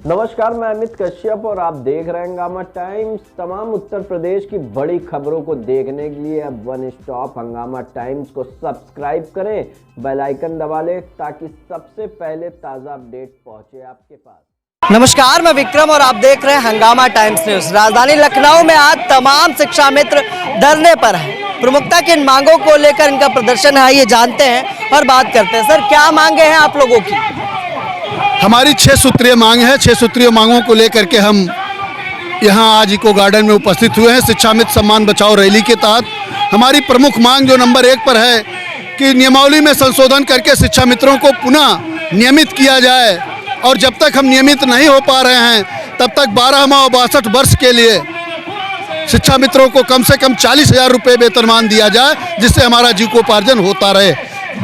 नमस्कार, मैं अमित कश्यप और आप देख रहे हैं हंगामा टाइम्स। तमाम उत्तर प्रदेश की बड़ी खबरों को देखने के लिए अब वन स्टॉप हंगामा टाइम्स को सब्सक्राइब करें, बेल आइकन दबा लें ताकि सबसे पहले ताज़ा अपडेट पहुंचे आपके पास। नमस्कार, मैं विक्रम और आप देख रहे हैं हंगामा टाइम्स न्यूज। राजधानी लखनऊ में आज तमाम शिक्षा मित्र धरने पर हैं। प्रमुखता की इन मांगों को लेकर इनका प्रदर्शन है, ये जानते हैं और बात करते हैं। सर, क्या मांगे हैं आप लोगों की? हमारी 6 सूत्रीय मांग है। 6 सूत्रीय मांगों को लेकर के हम यहाँ आज इको गार्डन में उपस्थित हुए हैं। शिक्षा मित्र सम्मान बचाओ रैली के तहत हमारी प्रमुख मांग जो नंबर 1 पर है कि नियमावली में संशोधन करके शिक्षा मित्रों को पुनः नियमित किया जाए, और जब तक हम नियमित नहीं हो पा रहे हैं तब तक 12 माह और 62 वर्ष के लिए शिक्षा मित्रों को कम से कम 40,000 रुपये वेतनमान दिया जाए, जिससे हमारा जीविकोपार्जन होता रहे।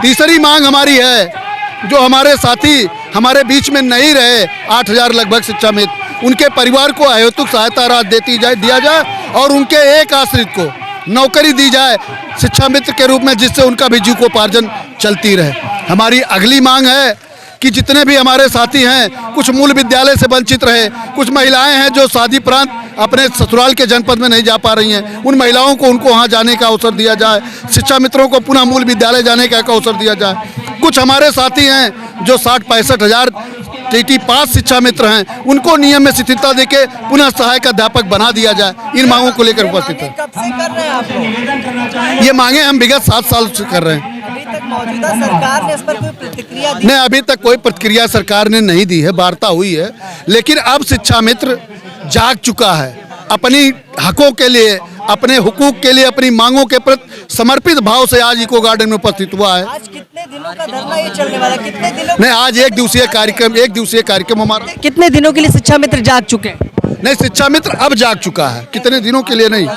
तीसरी मांग हमारी है, जो हमारे साथी हमारे बीच में नहीं रहे 8,000 लगभग शिक्षा मित्र, उनके परिवार को अहेतुक सहायता राशि दिया जाए और उनके एक आश्रित को नौकरी दी जाए शिक्षा मित्र के रूप में, जिससे उनका भी जीविकोपार्जन चलती रहे। हमारी अगली मांग है कि जितने भी हमारे साथी हैं, कुछ मूल विद्यालय से वंचित रहे, कुछ महिलाएं हैं जो शादी प्रांत अपने ससुराल के जनपद में नहीं जा पा रही हैं, उन महिलाओं को उनको वहाँ जाने का अवसर दिया जाए। शिक्षा मित्रों को पुनः मूल विद्यालय जाने का अवसर दिया जाए। कुछ हमारे साथी हैं जो 60-65 हज़ार टीटी पास शिक्षा मित्र हैं, उनको नियम में शिथिलता देके पुनः सहायक अध्यापक बना दिया जाए। इन मांगों को लेकर उपस्थित है। कब से कर रहे हैं आप लोग? ये मांगे हम विगत 7 साल से कर रहे हैं। अभी तक मौजूदा सरकार ने इस पर कोई प्रतिक्रिया दी? नहीं, अभी तक कोई प्रतिक्रिया सरकार ने नहीं दी है। वार्ता हुई है, लेकिन अब शिक्षा मित्र जाग चुका है। अपनी हकों के लिए, अपने हुकूक के लिए, अपनी मांगों के प्रति समर्पित भाव से आज इको गार्डन में उपस्थित हुआ है। आज कितने दिनों का धरना ये चलने वाला? कितने दिनों? नहीं, आज एक दिवसीय कार्यक्रम हमारा। कितने दिनों के लिए शिक्षा मित्र जाग चुके हैं? नहीं, शिक्षा मित्र अब जाग चुका है, कितने दिनों के लिए नहीं।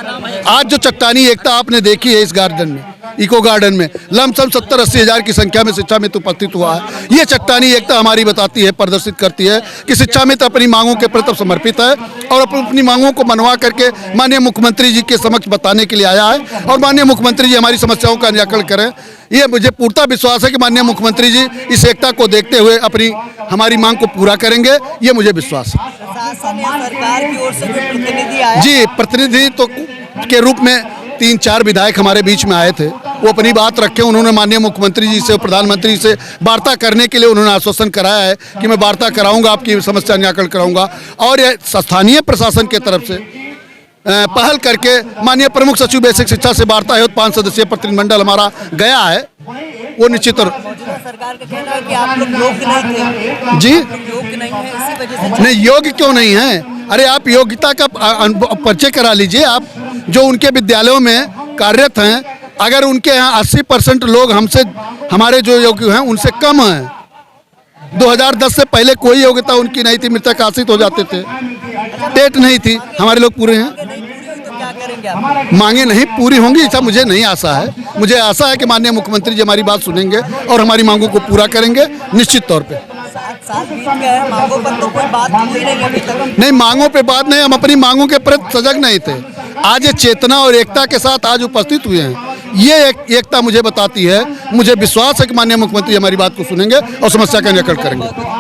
आज जो चट्टानी एकता आपने देखी है इस गार्डन में, इको गार्डन में लमसम 70-80 हज़ार की संख्या में शिक्षा मित्र उपस्थित हुआ है। ये चट्टानी एकता हमारी बताती है, प्रदर्शित करती है कि शिक्षा मित्र अपनी मांगों के प्रति समर्पित है और अपनी मांगों को मनवा करके माननीय मुख्यमंत्री जी के समक्ष बताने के लिए आया है, और माननीय मुख्यमंत्री जी हमारी समस्याओं का निराकरण करें। ये मुझे पूर्णतः विश्वास है कि माननीय मुख्यमंत्री जी इस एकता को देखते हुए हमारी मांग को पूरा करेंगे, ये मुझे विश्वास है। प्रशासन या सरकार की ओर से कोई प्रतिनिधि आया? जी, प्रतिनिधि तो के रूप में 3-4 विधायक हमारे बीच में आए थे। वो अपनी बात रखे, उन्होंने माननीय मुख्यमंत्री जी से, प्रधानमंत्री से वार्ता करने के लिए उन्होंने आश्वासन कराया है कि मैं वार्ता कराऊंगा, आपकी समस्या निराकरण कराऊंगा। और ये स्थानीय प्रशासन के तरफ से पहल करके माननीय प्रमुख सचिव बेसिक शिक्षा से वार्ता है, 5 सदस्यीय प्रतिनिधिमंडल हमारा गया है। वो निश्चित और सरकार का कहना है कि आप लोग योग्य नहीं थे। जी, योग्य नहीं है, इसी वजह से। नहीं, योग्य क्यों नहीं है? अरे आप योग्यता का परिचय करा लीजिए। आप जो उनके विद्यालयों में कार्यरत हैं, अगर उनके यहाँ 80% लोग हमारे जो योग्य हैं उनसे कम हैं। 2010 से पहले कोई योग्यता उनकी नहीं थी, मृतक आश्रित हो जाते थे, टेट नहीं थी। हमारे लोग पूरे हैं। मांगे नहीं पूरी होंगी ऐसा मुझे नहीं आशा है। मुझे आशा है कि माननीय मुख्यमंत्री जी हमारी बात सुनेंगे और हमारी मांगों को पूरा करेंगे निश्चित तौर पे। 7 साल बीत गए हैं, मांगों पर तो कोई बात हुई नहीं अभी तक। नहीं, मांगों पे बात नहीं, हम अपनी मांगों के प्रति सजग नहीं थे। आज ये चेतना और एकता के साथ आज उपस्थित हुए हैं, ये एकता मुझे बताती है, मुझे विश्वास है कि माननीय मुख्यमंत्री हमारी बात को सुनेंगे और समस्या का निराकरण करेंगे।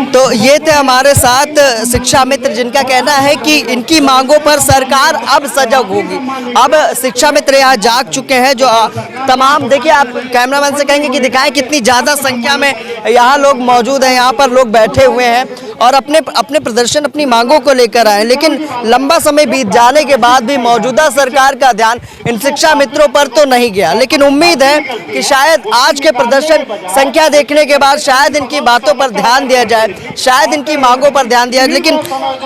तो ये थे हमारे साथ शिक्षा मित्र, जिनका कहना है कि इनकी मांगों पर सरकार अब सजग होगी। अब शिक्षा मित्र यहाँ जाग चुके हैं। जो तमाम, देखिए आप कैमरामैन से कहेंगे कि दिखाएं कितनी ज़्यादा संख्या में यहाँ लोग मौजूद हैं, यहाँ पर लोग बैठे हुए हैं और अपने प्रदर्शन, अपनी मांगों को लेकर आए। लेकिन लंबा समय बीत जाने के बाद भी मौजूदा सरकार का ध्यान इन शिक्षा मित्रों पर तो नहीं गया। लेकिन उम्मीद है कि शायद आज के प्रदर्शन संख्या देखने के बाद शायद इनकी बातों पर ध्यान दिया जाए, शायद इनकी मांगों पर ध्यान दिया जाए। लेकिन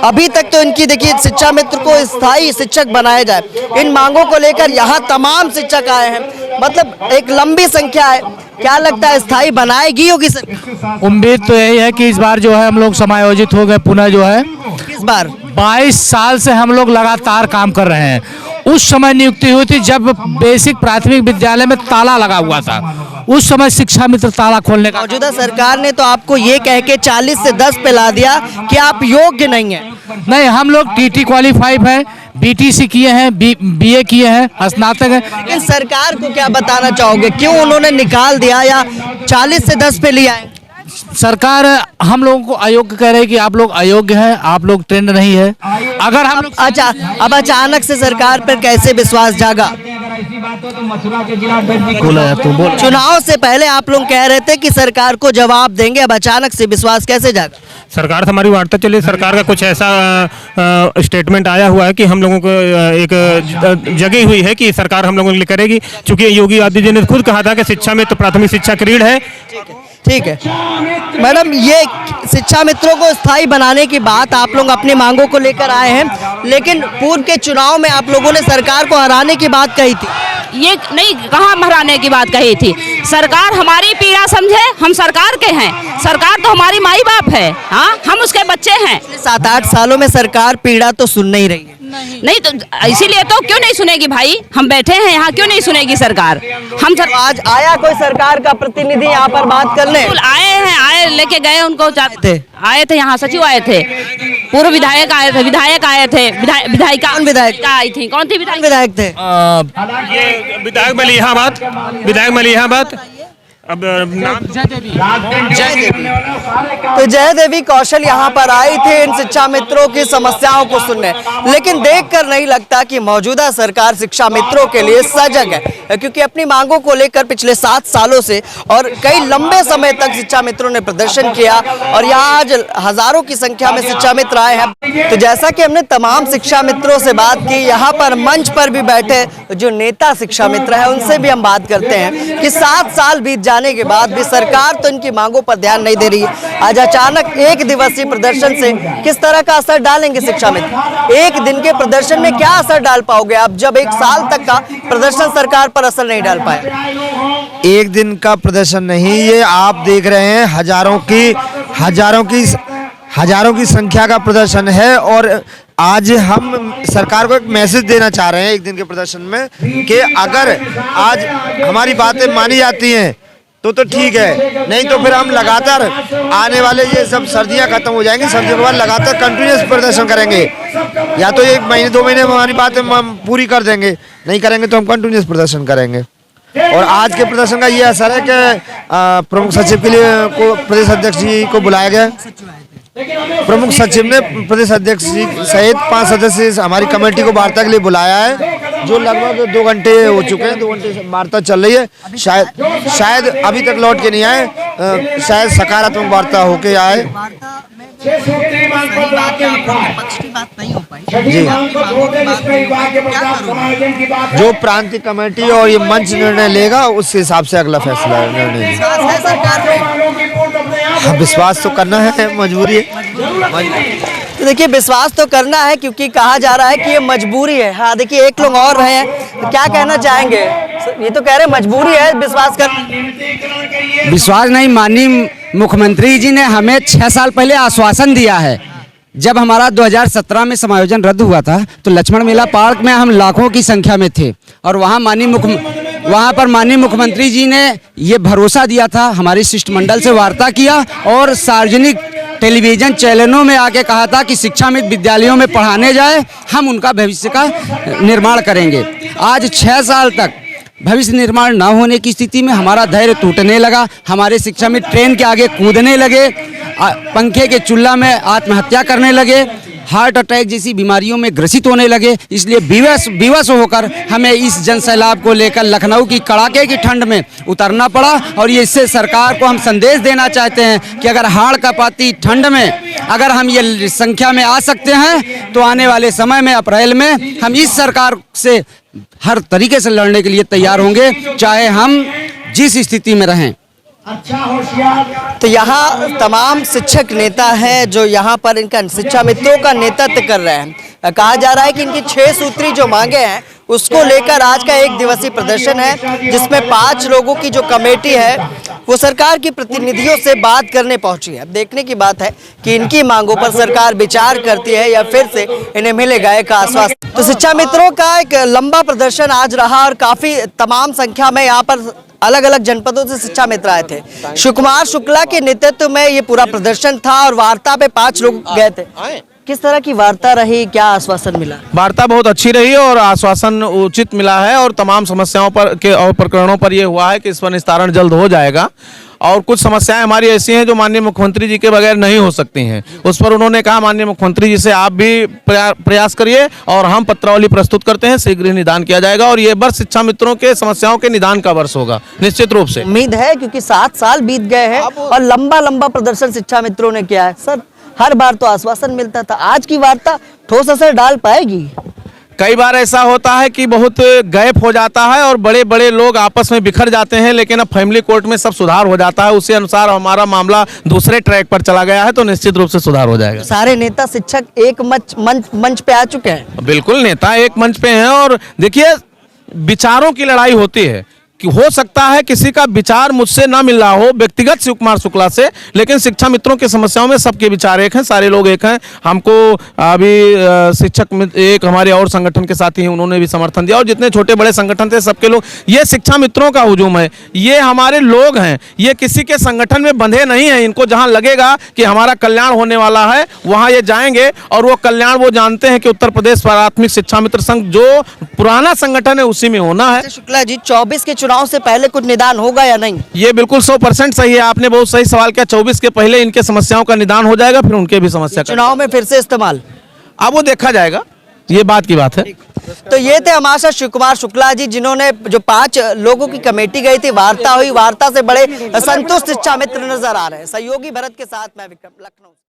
अभी तक तो इनकी, देखिए, शिक्षा मित्र को स्थायी शिक्षक बनाया जाए, इन मांगों को लेकर यहाँ तमाम शिक्षक आए हैं। मतलब एक लंबी संख्या है। क्या लगता है, स्थायी बनाएगी होगी सर? उम्मीद तो यही है कि इस बार जो है हम लोग समायोजित हो गए पुनः। जो है किस बार? 22 साल से हम लोग लगातार काम कर रहे हैं। उस समय नियुक्ति हुई थी जब बेसिक प्राथमिक विद्यालय में ताला लगा हुआ था, उस समय शिक्षा मित्र ताला खोलने का। मौजूदा सरकार ने तो आपको ये कह के 40 से 10 पे ला दिया कि आप योग्य नहीं हैं। नहीं, हम लोग टीटी क्वालिफाइड हैं, बीटीसी किए हैं, बीए किए हैं, स्नातक हैं। लेकिन सरकार को क्या बताना चाहोगे, क्यों उन्होंने निकाल दिया या 40 से 10 पे लिया है? सरकार हम लोगों को अयोग्य कह रही है कि आप लोग अयोग्य हैं, आप लोग ट्रेंड नहीं है। अगर हम लोग अब अचानक से सरकार पर कैसे विश्वास जागा? चुनाव से पहले आप लोग कह रहे थे कि सरकार को जवाब देंगे, अब अचानक से विश्वास कैसे जागा? सरकार से हमारी वार्ता चली, सरकार का कुछ ऐसा स्टेटमेंट आया हुआ है कि हम लोगों को एक जगी हुई है कि सरकार हम लोगों के लिए करेगी, क्योंकि योगी आदित्यनाथ ने खुद कहा था कि शिक्षा में तो प्राथमिक शिक्षा की रीढ़ है। ठीक है मैडम, ये शिक्षा मित्रों को स्थायी बनाने की बात आप लोग अपनी मांगों को लेकर आए हैं, लेकिन पूर्व के चुनाव में आप लोगों ने सरकार को हराने की बात कही थी। ये नहीं, कहाँ हराने की बात कही थी? सरकार हमारी पीड़ा समझे, हम सरकार के हैं, सरकार तो हमारी माई बाप है, हाँ हम उसके बच्चे हैं। 7-8 सालों में सरकार पीड़ा तो सुन नहीं रही है। नहीं तो इसीलिए तो क्यों नहीं सुनेगी भाई, हम बैठे हैं यहाँ, क्यों नहीं सुनेगी सरकार? हम आज आया कोई सरकार का प्रतिनिधि यहाँ पर बात करने? आए लेके गए उनको, आए थे यहाँ, सचिव आए थे, पूर्व विधायक आए थे, विधायक आए थे, विधायिका आई थी। कौन थी विधायक थे? ये विधायक मलिहाबाद अब नाम जय देवी। तो जय देवी कौशल यहाँ पर आई थी इन शिक्षा मित्रों की समस्याओं को सुनने, लेकिन देखकर नहीं लगता कि मौजूदा सरकार शिक्षा मित्रों के लिए सजग है, क्योंकि अपनी मांगों को लेकर पिछले 7 सालों से और कई लंबे समय तक शिक्षा मित्रों ने प्रदर्शन किया और यहाँ आज हजारों की संख्या में शिक्षा मित्र आए हैं। तो जैसा कि हमने तमाम शिक्षा मित्रों से बात की, यहाँ पर मंच पर भी बैठे जो नेता शिक्षा मित्र है उनसे भी हम बात करते हैं कि 7 साल बीत जाने के बाद भी सरकार तो इनकी मांगों पर ध्यान नहीं दे रही है। आज अचानक 1 दिवसीय प्रदर्शन से किस तरह का असर डालेंगे शिक्षा मित्र? 1 दिन के प्रदर्शन में क्या असर डाल पाओगे आप, जब 1 साल तक का प्रदर्शन सरकार पर असर नहीं डाल पाया? 1 दिन का प्रदर्शन नहीं, ये आप देख रहे हैं हजारों की संख्या का प्रदर्शन है। और आज हम सरकार को एक मैसेज देना चाह रहे हैं 1 दिन के प्रदर्शन में कि अगर आज हमारी बातें मानी जाती हैं तो ठीक है, नहीं तो फिर हम लगातार आने वाले ये सब सर्दियां खत्म हो जाएंगी, सर्दियों के बाद लगातार कंटिन्यूस प्रदर्शन करेंगे। या तो 1 महीने 2 महीने में हमारी बातें हम पूरी कर देंगे, नहीं करेंगे तो हम कंटिन्यूस प्रदर्शन करेंगे। और आज के प्रदर्शन का ये असर है कि प्रमुख सचिव के लिए को प्रदेश अध्यक्ष जी को बुलाया गया। प्रमुख सचिव ने प्रदेश अध्यक्ष जी सहित 5 सदस्य हमारी कमेटी को वार्ता के लिए बुलाया है, जो लगभग 2 घंटे हो चुके हैं। 2 घंटे से वार्ता चल रही है। शायद अभी तक लौट के नहीं आए, शायद सकारात्मक वार्ता होके आए। जी, जो प्रांतीय कमेटी और ये मंच निर्णय लेगा उस हिसाब से अगला फैसला निर्णय लेगा। विश्वास तो करना है, मजबूरी है। तो देखिए विश्वास तो करना है, क्योंकि कहा जा रहा है कि ये मजबूरी है। हाँ देखिए, एक लोग और रहे हैं, तो क्या कहना चाहेंगे? ये तो कह रहे मजबूरी है विश्वास कर। विश्वास नहीं, माननीय मुख्यमंत्री जी ने हमें 6 साल पहले आश्वासन दिया है। जब हमारा 2017 में समायोजन रद्द हुआ था तो लक्ष्मण मेला पार्क में हम लाखों की संख्या में थे और वहाँ पर माननीय मुख्यमंत्री जी ने ये भरोसा दिया था, हमारी शिष्टमंडल से वार्ता किया और सार्वजनिक टेलीविजन चैनलों में आके कहा था कि शिक्षा मित्र विद्यालयों में पढ़ाने जाए, हम उनका भविष्य का निर्माण करेंगे। आज 6 साल तक भविष्य निर्माण न होने की स्थिति में हमारा धैर्य टूटने लगा। हमारे शिक्षा मित्र ट्रेन के आगे कूदने लगे, पंखे के चूल्हा में आत्महत्या करने लगे, हार्ट अटैक जैसी बीमारियों में ग्रसित होने लगे। इसलिए विवश होकर हमें इस जन सैलाब को लेकर लखनऊ की कड़ाके की ठंड में उतरना पड़ा। और ये इससे सरकार को हम संदेश देना चाहते हैं कि अगर हाड़ कांपती ठंड में अगर हम ये संख्या में आ सकते हैं तो आने वाले समय में अप्रैल में हम इस सरकार से हर तरीके से लड़ने के लिए तैयार होंगे, चाहे हम जिस स्थिति में रहें। तो यहाँ तमाम शिक्षक नेता हैं जो यहाँ पर इनका शिक्षा मित्रों का नेतृत्व कर रहे हैं। कहा जा रहा है कि इनकी 6 सूत्री जो मांगे हैं उसको लेकर आज का 1 दिवसीय प्रदर्शन है, जिसमें 5 लोगों की जो कमेटी है वो सरकार की प्रतिनिधियों से बात करने पहुंची है। अब देखने की बात है कि इनकी मांगों पर सरकार विचार करती है या फिर से इन्हें मिलेगा एक आश्वासन। तो शिक्षा मित्रों का एक लंबा प्रदर्शन आज रहा और काफी तमाम संख्या में यहाँ पर अलग अलग जनपदों से शिक्षा मित्र आए थे। शिवकुमार शुक्ला के नेतृत्व में ये पूरा प्रदर्शन था और वार्ता पे 5 लोग गए थे। किस तरह की वार्ता रही, क्या आश्वासन मिला? वार्ता बहुत अच्छी रही और आश्वासन उचित मिला है और तमाम समस्याओं पर के और प्रकरणों पर यह हुआ है कि इस पर निस्तारण जल्द हो जाएगा और कुछ समस्याएं हमारी ऐसी हैं जो माननीय मुख्यमंत्री जी के बगैर नहीं हो सकती हैं। उस पर उन्होंने कहा माननीय मुख्यमंत्री जी से आप भी प्रयास करिए और हम पत्रावली प्रस्तुत करते हैं, शीघ्र ही निदान किया जाएगा और ये वर्ष शिक्षा मित्रों के समस्याओं के निदान का वर्ष होगा निश्चित रूप से। उम्मीद है क्योंकि 7 साल बीत गए हैं और लंबा प्रदर्शन शिक्षा मित्रों ने किया है। सर, हर बार तो आश्वासन मिलता था, आज की वार्ता ठोस असर डाल पाएगी? कई बार ऐसा होता है कि बहुत गैप हो जाता है और बड़े बड़े लोग आपस में बिखर जाते हैं, लेकिन अब फैमिली कोर्ट में सब सुधार हो जाता है। उसी अनुसार हमारा मामला दूसरे ट्रैक पर चला गया है तो निश्चित रूप से सुधार हो जाएगा। सारे नेता शिक्षक एक मंच पे आ चुके हैं। बिल्कुल, नेता एक मंच पे हैं और देखिए विचारों की लड़ाई होती है कि हो सकता है किसी का विचार मुझसे ना मिल रहा हो व्यक्तिगत शिव कुमार शुक्ला से, लेकिन शिक्षा मित्रों की समस्याओं में सबके विचार एक हैं, सारे लोग एक हैं। हमको अभी शिक्षक एक हमारे और संगठन के साथी हैं, उन्होंने भी समर्थन दिया और जितने छोटे बड़े संगठन थे सबके लोग। ये शिक्षा मित्रों का हुजूम है, ये हमारे लोग हैं, ये किसी के संगठन में बंधे नहीं हैं। इनको जहाँ लगेगा कि हमारा कल्याण होने वाला है वहाँ ये जाएंगे और वो कल्याण वो जानते हैं कि उत्तर प्रदेश प्राथमिक शिक्षा मित्र संघ जो पुराना संगठन है उसी में होना है। शुक्ला जी, 24 के चुनाव से पहले कुछ निदान होगा या नहीं? ये बिल्कुल 100% सही है, आपने बहुत सही सवाल किया। 24 के पहले इनके समस्याओं का निदान हो जाएगा, फिर उनके भी समस्या चुनाव में फिर से इस्तेमाल अब वो देखा जाएगा, ये बात की बात है। तो ये थे हमारे साथ शिव कुमार शुक्ला जी, जिन्होंने जो 5 लोगों की कमेटी गई थी, वार्ता हुई, वार्ता से बड़े संतुष्ट शिक्षा मित्र नजर आ रहे हैं। सहयोगी भरत के साथ मैं विक्रम, लखनऊ।